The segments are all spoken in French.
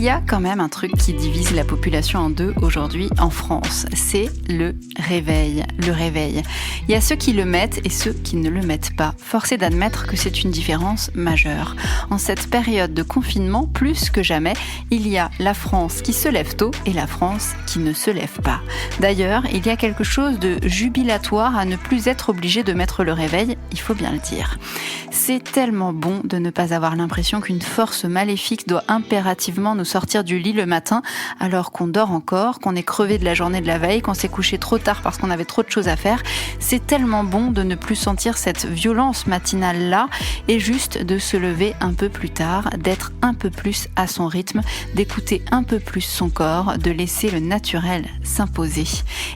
y a quand même un truc qui divise la population en deux aujourd'hui en France, c'est le réveil. Le réveil. Il y a ceux qui le mettent et ceux qui ne le mettent pas. Force est d'admettre que c'est une différence majeure. En cette période de confinement, plus que jamais, il y a la France qui se lève tôt et la France qui ne se lève pas. D'ailleurs, il y a quelque chose de jubilatoire à ne plus être obligé de mettre le réveil, il faut bien le dire. C'est tellement bon de ne pas avoir l'impression qu'une force maléfique doit impérativement nous sortir du lit le matin alors qu'on dort encore, qu'on est crevé de la journée de la veille, qu'on s'est couché trop tard parce qu'on avait trop de choses à faire. C'est tellement bon de ne plus sentir cette violence matinale-là et juste de se lever un peu plus tard, d'être un peu plus à son rythme, d'écouter un peu plus son corps, de laisser le naturel s'imposer.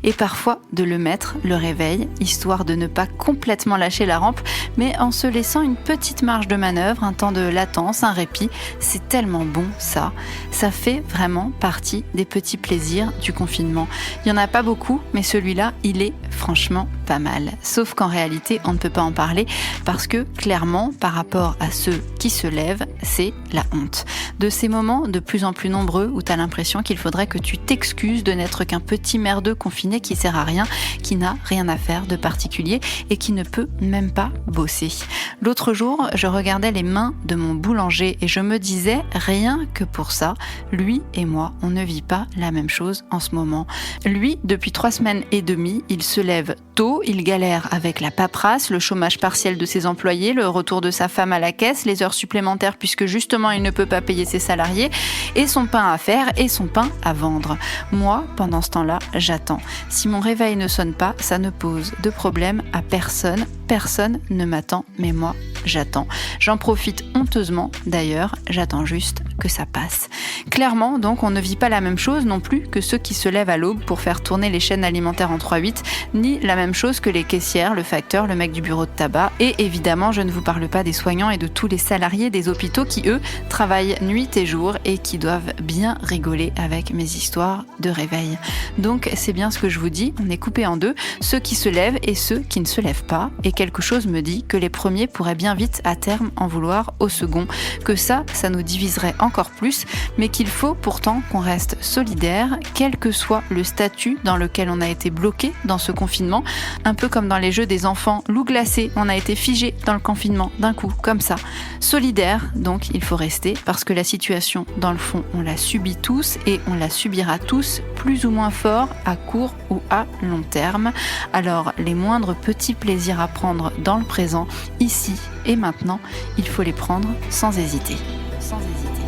Et parfois de le mettre, le réveil, histoire de ne pas complètement lâcher la rampe, mais en se laissant une petite marge de manœuvre, un temps de latence, un répit. C'est tellement bon ça. Ça fait vraiment partie des petits plaisirs du confinement. Il n'y en a pas beaucoup, mais celui-là, il est franchement pas mal. Sauf qu'en réalité, on ne peut pas en parler parce que clairement, par rapport à ceux qui se lèvent, c'est la honte. De ces moments de plus en plus nombreux où tu as l'impression qu'il faudrait que tu t'excuses de n'être qu'un petit merdeux confiné qui sert à rien, qui n'a rien à faire de particulier et qui ne peut même pas bosser. L'autre jour, je regardais les mains de mon boulanger et je me disais, rien que pour ça, lui et moi, on ne vit pas la même chose en ce moment. Lui, depuis 3 semaines et demie, il se lève tôt, il galère avec la paperasse, le chômage partiel de ses employés, le retour de sa femme à la caisse, les heures supplémentaires puisque justement il ne peut pas payer ses salariés, et son pain à faire et son pain à vendre. Moi, pendant ce temps-là, j'attends. Si mon réveil ne sonne pas, ça ne pose de problème à personne. Personne ne m'attend, mais moi, j'attends. J'en profite honteusement, d'ailleurs, j'attends juste que ça passe. Clairement, donc, on ne vit pas la même chose non plus que ceux qui se lèvent à l'aube pour faire tourner les chaînes alimentaires en 3/8, ni la même chose que les caissières, le facteur, le mec du bureau de tabac, et évidemment, je ne vous parle pas des soignants et de tous les salariés des hôpitaux qui, eux, travaillent nuit et jour et qui doivent bien rigoler avec mes histoires de réveil. Donc, c'est bien ce que je vous dis, on est coupé en deux, ceux qui se lèvent et ceux qui ne se lèvent pas, et quelque chose me dit que les premiers pourraient bien vite à terme en vouloir aux seconds, que ça nous diviserait encore plus, mais qu'il faut pourtant qu'on reste solidaires, quel que soit le statut dans lequel on a été bloqué dans ce confinement, un peu comme dans les jeux des enfants loup glacé, on a été figé dans le confinement d'un coup, comme ça. Solidaires, donc il faut rester, parce que la situation, dans le fond, on la subit tous et on la subira tous, plus ou moins fort, à court ou à long terme. Alors, les moindres petits plaisirs à prendre dans le présent, ici et maintenant, il faut les prendre sans hésiter. Sans hésiter.